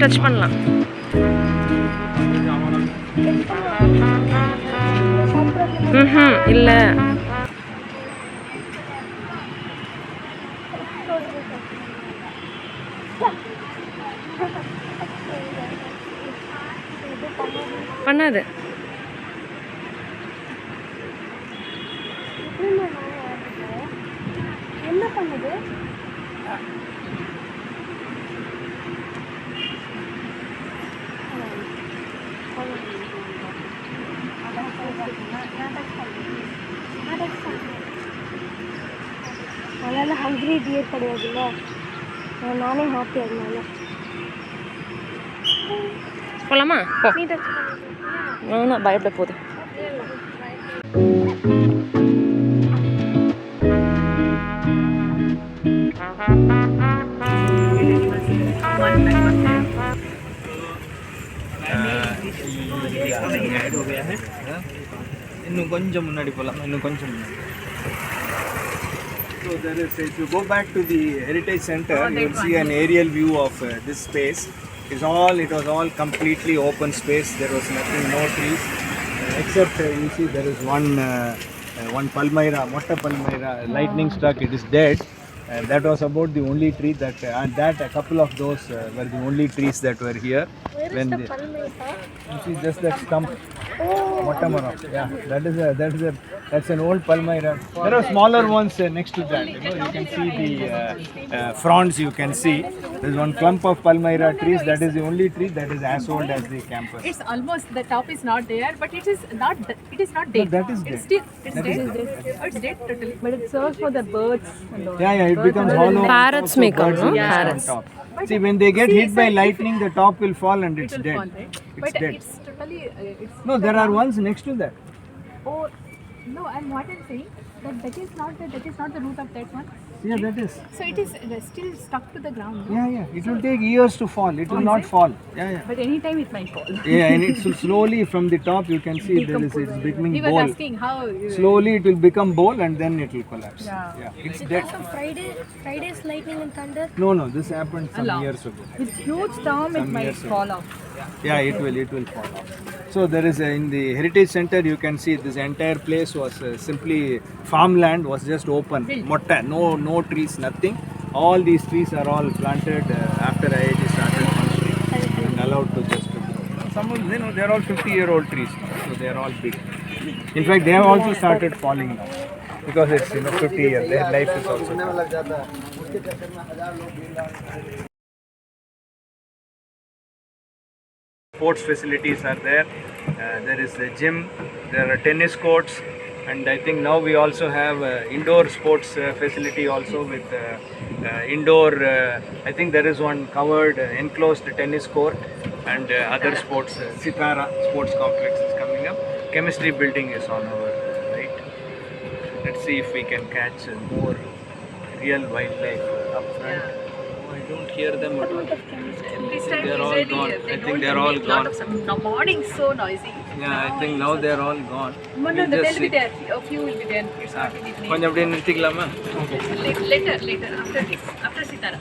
Touch பண்ணலாம். இல்ல பண்ணாது. என்ன பண்ணுது? அதனால ஹங்க்ரி டியர் கிடையாதுல்ல, நானே ஹாப்பி. அதனால போலாமா? ஒன்றும் பயப்பட போகுது. இன்னும் கொஞ்சம் முன்னாடி போகலாம், இன்னும் கொஞ்சம் முன்னாடி. So there is, if you go back to the heritage center, you will see an aerial view of this space. It was all completely open space. There was nothing, no trees, except you see there is one palmyra, motta palmyra, lightning struck. It is dead. That was about the only tree that, and that a couple of those were the only trees that were here. Where is the palmyra? You see just that stump. Motamara. Yeah, that's an old palmyra. There are smaller ones next to that. You can see the fronds. You can see there's one clump of palmyra trees. That is the only tree that is as old as the campus. It's almost, the top is not there, but it is not dead. No, that is dead. It's dead. Oh, it's dead totally. But it serves for the birds and all. Yeah, it becomes hollow. Parrots make birds up, no? will nest Parrots. on top. See, when they get hit by lightning, the top will fall and it's It will dead. fall, right? It's But dead. it's totally. It's No, there are ones next to that. Oh no! And what I'm saying, that is not the root of that one. Yeah, that is. So it is still stuck to the ground. No? Yeah. It will take years to fall. It will not fall. Yeah. But anytime it might fall. Yeah, and it's slowly from the top you can see it's becoming He was bowl. asking how. Slowly it will become bowl and then it will collapse. Yeah. It's dead. So Friday's lightning and thunder. No, this happened some years ago. With huge storm, it might fall off. Yeah, it will fall off. So there is in the heritage center you can see this entire place was simply farmland, was just open. Motta, no trees, nothing. All these trees are all planted after IIT started construction and allowed to just grow. Some of them, they are all 50-year-old trees now, so they are all big. In fact, they have also started falling now because it's 50 years. Their life is also gone. Sports facilities are there. There is a gym. There are tennis courts. And I think now we also have indoor sports facility also with indoor, I think there is one covered enclosed tennis court and other sports, Sitara sports complex is coming up. Chemistry building is on our right. Let's see if we can catch more real wildlife up front. Oh, I don't hear them at all. They're all gone. I think they're all gone. The morning so noisy. Yeah, I think now they're all gone. No, they'll be there. A few will be there. It's not in evening. கொஞ்சம் அப்படியே நிறுத்திக்கலாமா? Later, after this, after Sitara.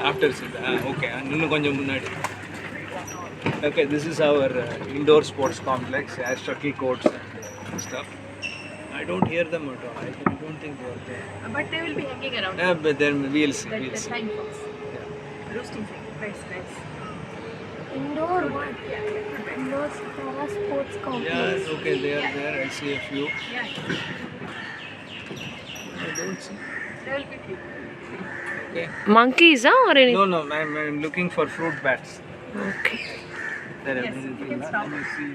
After Sitara. Okay, இன்னும் கொஞ்சம் முன்னாடி. Okay, this is our indoor sports complex, shuttle courts and stuff. I don't hear them at all. I don't think they are there. But they will be hanging around. But then we'll see. The time fox. Roosting birds. Indoor what? Indoor sports complex. Yeah, okay, they are there. I see a few. Yeah. I don't see. They will be few. Okay. Monkeys or anything? No, I'm looking for fruit bats. Okay. There Yes, you can stop. Let me see.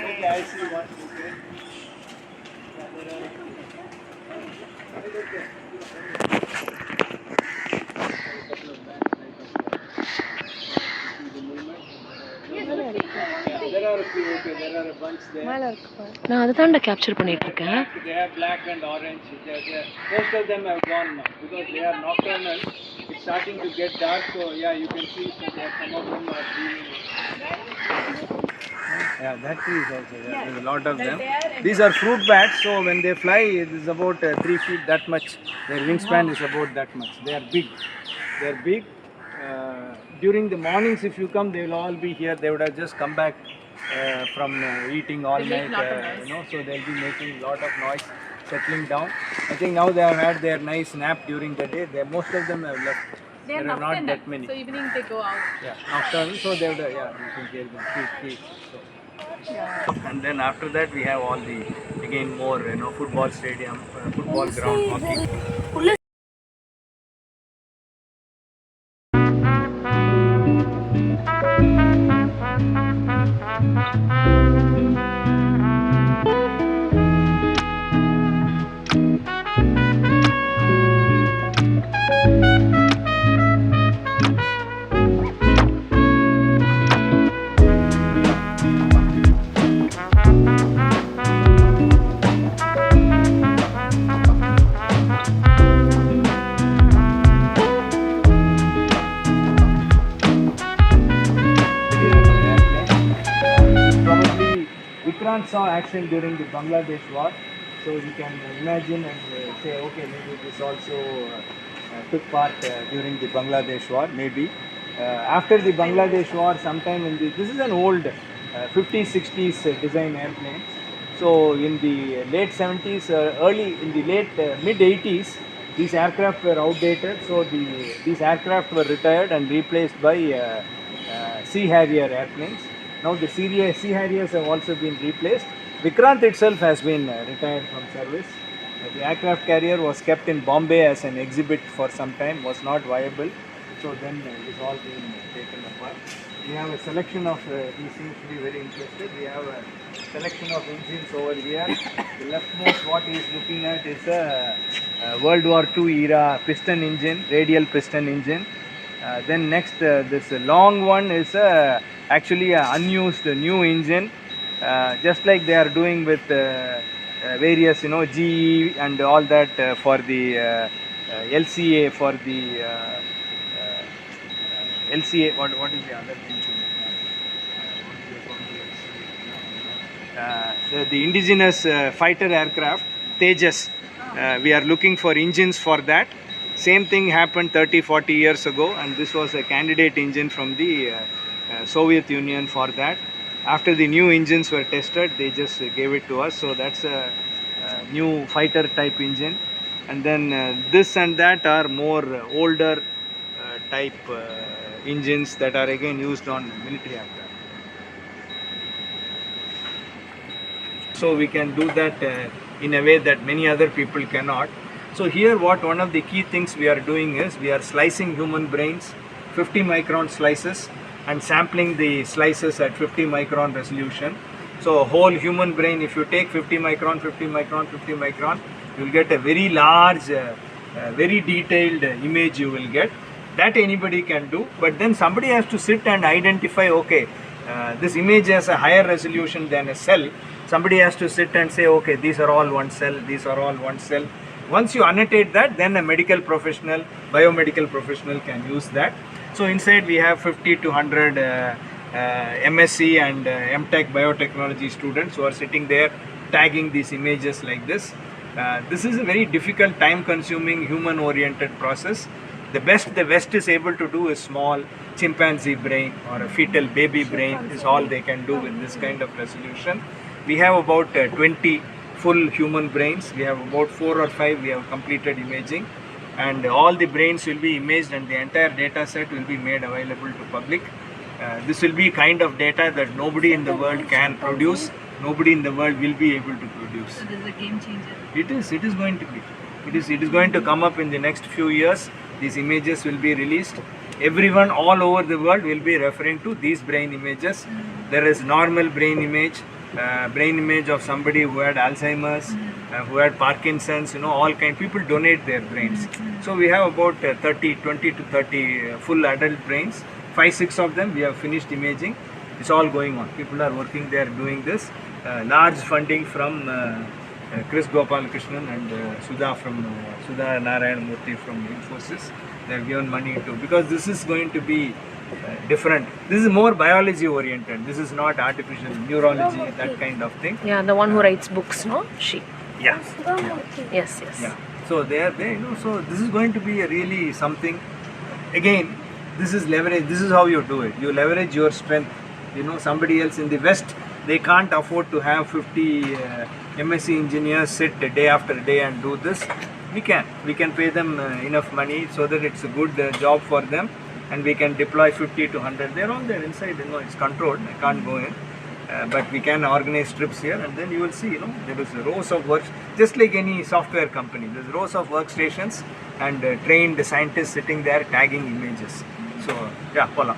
Okay, I see one. Okay. There are a few. Okay, there are a bunch there. நான் அதை தாண்டா capture பண்ணிட்டு இருக்கேன். They have black and orange. Most of them have gone now because they are nocturnal. It's starting to get dark, so yeah, you can see that some of them are being. Yeah, that tree is also there. There's a lot of them. These are fruit bats, so when they fly, it is about 3 feet that much. Their wingspan is about that much. They are big. They are big. During the mornings, if you come, they will all be here. They would have just come back from eating all night, so they'll be making a lot of noise, settling down. I think now they have had their nice nap during the day. Most of them have left. There are not that many. So evening they go out. Yeah, nocturnal. So they would, you can hear them. Keep. So. And then after that we have all the again more football stadium, football ground, hockey. Probably Vikrant saw action during the Bangladesh war, so you can imagine and say, okay, maybe this also took part during the Bangladesh war, maybe. After the Bangladesh war, sometime this is an old 50s, 60s design airplane. So in the late 70s, in the late mid 80s, these aircraft were outdated. So these aircraft were retired and replaced by Sea Harrier airplanes. Now the Sea Harriers have also been replaced. Vikrant itself has been retired from service. The aircraft carrier was kept in Bombay as an exhibit for some time, was not viable. So then it is all being taken apart. We have a selection of, he seems to be very interested. We have a selection of engines over here. The leftmost what he is looking at is a World War II era piston engine, radial piston engine. Then next this long one is actually an unused new engine, just like they are doing with various GE and all that for the LCA, for the LCA, what is the other thing? The indigenous fighter aircraft, Tejas. We are looking for engines for that. Same thing happened 30-40 years ago, and this was a candidate engine from the Soviet Union for that. After the new engines were tested, they just gave it to us. So that's a new fighter type engine. And then this and that are more older type engines that are again used on military aircraft. So we can do that in a way that many other people cannot. So here one of the key things we are doing is we are slicing human brains, 50 micron slices, and sampling the slices at 50 micron resolution. So a whole human brain, if you take 50 micron, 50 micron, 50 micron, you will get a very large, very detailed image you will get. That anybody can do, but then somebody has to sit and identify, okay, this image has a higher resolution than a cell. Somebody has to sit and say, okay, these are all one cell, these are all one cell. Once you annotate that, then a medical professional, biomedical professional can use that. So inside we have 50 to 100 MSc and MTech biotechnology students who are sitting there tagging these images like this. This is a very difficult, time-consuming, human-oriented process. The best the West is able to do is small chimpanzee brain or a fetal baby brain is all they can do with this kind of resolution. We have about 20 full human brains. We have about 4 or 5 we have completed imaging, and all the brains will be imaged and the entire data set will be made available to public. This will be kind of data that nobody in the world can produce, nobody in the world will be able to produce. So this is a game changer. It is going to be. It is going to come up in the next few years. These images will be released. Everyone all over the world will be referring to these brain images. There is normal brain image of somebody who had Alzheimer's, who had Parkinson's, all kind. People donate their brains. So we have about 20 to 30 full adult brains. 5-6 of them we have finished imaging. It's all going on. People are working there doing this. Large funding from Chris Gopalakrishnan and Sudha Narayan Murthy from Infosys. they have given money to, because this is going to be different. This is more biology oriented. This is not artificial neurology, that kind of thing. Yeah, the one who writes books, no? She. Yeah. Yes, yes. Yeah. So they are there, so this is going to be a really something. Again, this is leverage. This is how you do it. You leverage your strength. Somebody else in the West, they can't afford to have 50 MSc engineers sit day after day and do this. We can pay them enough money so that it's a good job for them, and we can deploy 50 to 100. They're all there inside, it's controlled. I can't go in. But we can organize trips here, and then you will see, there is rows of works, just like any software company. There's rows of workstations and trained scientists sitting there tagging images. So, yeah, voila.